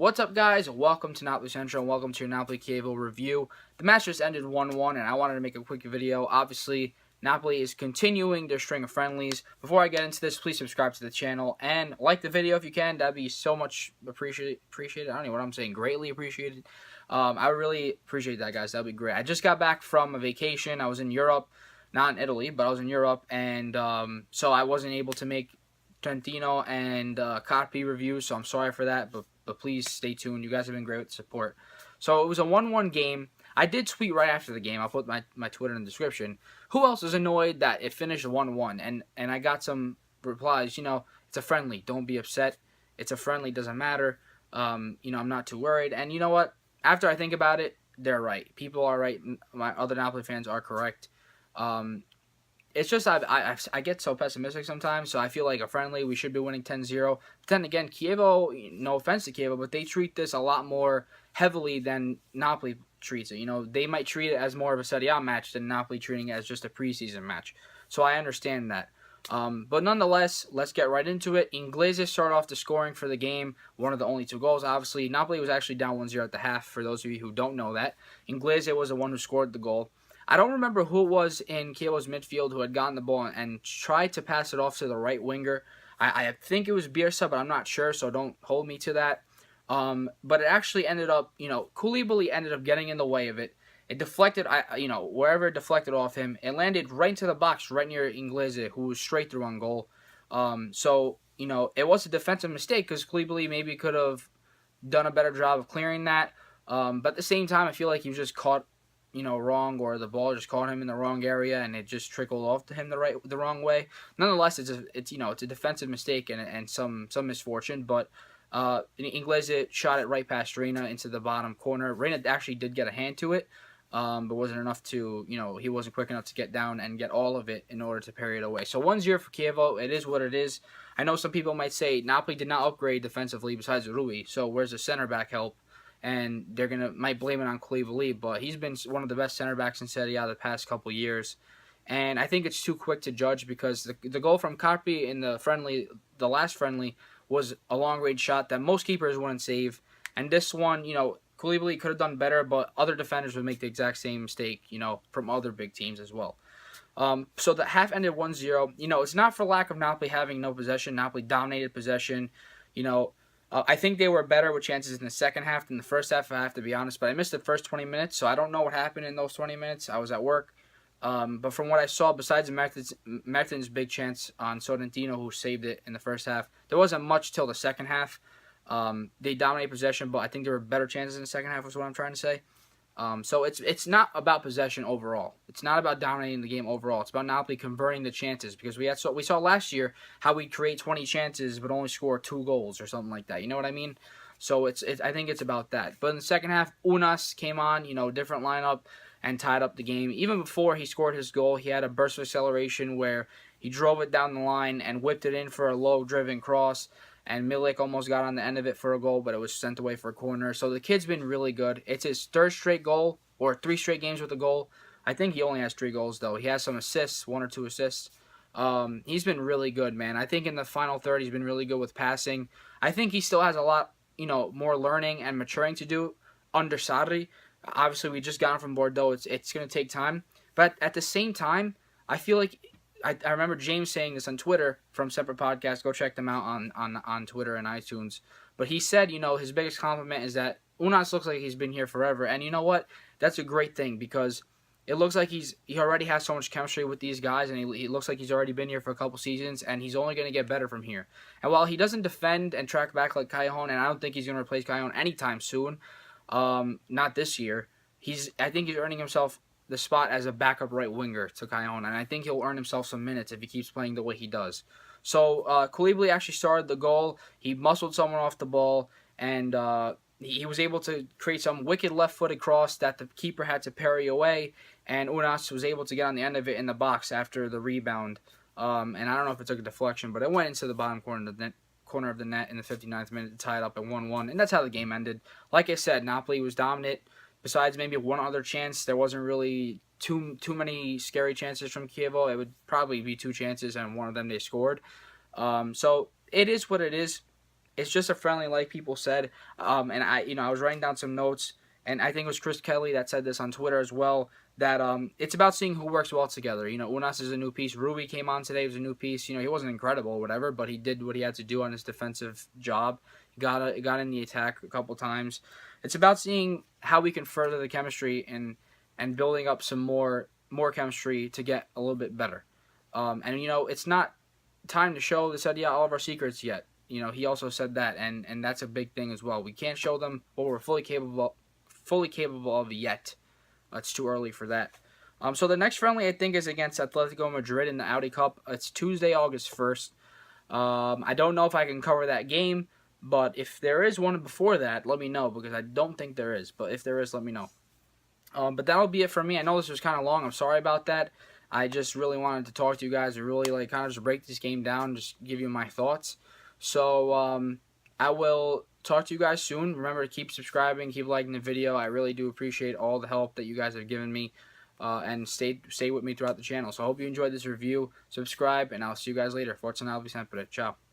What's up, guys? Welcome to Napoli Central and welcome to your Napoli Chievo review. The match just ended 1-1 and I wanted to make a quick video. Obviously, Napoli is continuing their string of friendlies. Before I get into this, please subscribe to the channel and like the video if you can. That'd be so much appreciated. I don't know what I'm saying. Greatly appreciated. I really appreciate that, guys. That'd be great. I just got back from a vacation. I was in Europe, not in Italy, but I was in Europe, and so I wasn't able to make Trentino and Kappa reviews, so I'm sorry for that, but please stay tuned. You guys have been great with the support. So it was a 1-1 game. I did tweet right after the game. I'll put my Twitter in the description. Who else is annoyed that it finished 1-1? And I got some replies. You know, it's a friendly. Don't be upset. It's a friendly. Doesn't matter. I'm not too worried. And you know what? After I think about it, they're right. People are right. My other Napoli fans are correct. It's just I get so pessimistic sometimes, so I feel like a friendly, we should be winning 10-0. But then again, Chievo, no offense to Chievo, but they treat this a lot more heavily than Napoli treats it. You know, they might treat it as more of a Serie A match than Napoli treating it as just a preseason match. So I understand that. But nonetheless, let's get right into it. Inglese started off the scoring for the game, one of the only 2 goals. Obviously, Napoli was actually down 1-0 at the half, for those of you who don't know that. Inglese was the one who scored the goal. I don't remember who it was in Chievo's midfield who had gotten the ball and tried to pass it off to the right winger. I think it was Bielsa, but I'm not sure, so don't hold me to that. But it actually ended up, Koulibaly ended up getting in the way of it. It deflected, wherever it deflected off him, it landed right into the box, right near Inglese, who was straight through on goal. It was a defensive mistake because Koulibaly maybe could have done a better job of clearing that. But at the same time, I feel like he was just caught wrong, or the ball just caught him in the wrong area and it just trickled off to him the wrong way. Nonetheless, it's a defensive mistake and some misfortune, but Inglese shot it right past Reina into the bottom corner. Reina actually did get a hand to it, but wasn't enough to, he wasn't quick enough to get down and get all of it in order to parry it away. So 1-0 for Chievo. It is what it is. I know some people might say Napoli did not upgrade defensively besides Rui, so where's the center back help? And they're might blame it on Koulibaly, but he's been one of the best center backs in Serie A the past couple years. And I think it's too quick to judge because the goal from Kappa in the last friendly, was a long-range shot that most keepers wouldn't save. And this one, Koulibaly could have done better, but other defenders would make the exact same mistake, from other big teams as well. So the half ended 1-0. It's not for lack of Napoli having no possession. Napoli dominated possession. I think they were better with chances in the second half than the first half, I have to be honest. But I missed the first 20 minutes, so I don't know what happened in those 20 minutes. I was at work. But from what I saw, besides Mertens' big chance on Sorrentino, who saved it in the first half, there wasn't much till the second half. They dominated possession, but I think there were better chances in the second half, is what I'm trying to say. So it's not about possession overall. It's not about dominating the game overall. It's about Napoli converting the chances, because we saw last year how we create 20 chances but only score 2 goals or something like that. You know what I mean? So I think it's about that. But in the second half, Ounas came on, different lineup, and tied up the game. Even before he scored his goal, he had a burst of acceleration where he drove it down the line and whipped it in for a low-driven cross. And Milik almost got on the end of it for a goal, but it was sent away for a corner. So the kid's been really good. It's his 3rd straight goal, or 3 straight games with a goal. I think he only has 3 goals, though. He has some assists, 1 or 2 assists. He's been really good, man. I think in the final third, he's been really good with passing. I think he still has a lot, more learning and maturing to do under Sarri. Obviously, we just got him from Bordeaux. It's going to take time. But at the same time, I feel like I remember James saying this on Twitter from Separate Podcast. Go check them out on Twitter and iTunes. But he said, his biggest compliment is that Ounas looks like he's been here forever. And you know what? That's a great thing, because it looks like he already has so much chemistry with these guys, and he looks like he's already been here for a couple seasons, and he's only going to get better from here. And while he doesn't defend and track back like Callejon, and I don't think he's going to replace Callejon anytime soon, not this year, I think he's earning himself the spot as a backup right winger to Callejon, and I think he'll earn himself some minutes if he keeps playing the way he does. So Koulibaly actually started the goal. He muscled someone off the ball, and he was able to create some wicked left-footed cross that the keeper had to parry away, and Ounas was able to get on the end of it in the box after the rebound. And I don't know if it took a deflection, but it went into the bottom corner of the net in the 59th minute to tie it up at 1-1, and that's how the game ended. Like I said, Napoli was dominant. Besides maybe one other chance, there wasn't really too many scary chances from Chievo. It would probably be 2 chances, and one of them they scored. So it is what it is. it's just a friendly, like people said. And I was writing down some notes, and I think it was Chris Kelly that said this on Twitter as well. That it's about seeing who works well together. Ounas is a new piece. Rui came on today, was a new piece. He wasn't incredible or whatever, but he did what he had to do on his defensive job. Got in the attack a couple times. It's about seeing how we can further the chemistry and building up some more chemistry to get a little bit better. And it's not time to show all of our secrets yet. He also said that, and that's a big thing as well. We can't show them what we're fully capable of yet. It's too early for that. So the next friendly, I think, is against Atletico Madrid in the Audi Cup. It's Tuesday, August 1st. I don't know if I can cover that game, but if there is one before that, let me know, because I don't think there is. But if there is, let me know. But that'll be it for me. I know this was kind of long. I'm sorry about that. I just really wanted to talk to you guys and really kind of just break this game down, just give you my thoughts. So I will talk to you guys soon. Remember to keep subscribing, keep liking the video. I really do appreciate all the help that you guys have given me, and stay with me throughout the channel. So I hope you enjoyed this review. Subscribe, and I'll see you guys later. Forza Napoli sempre. Ciao.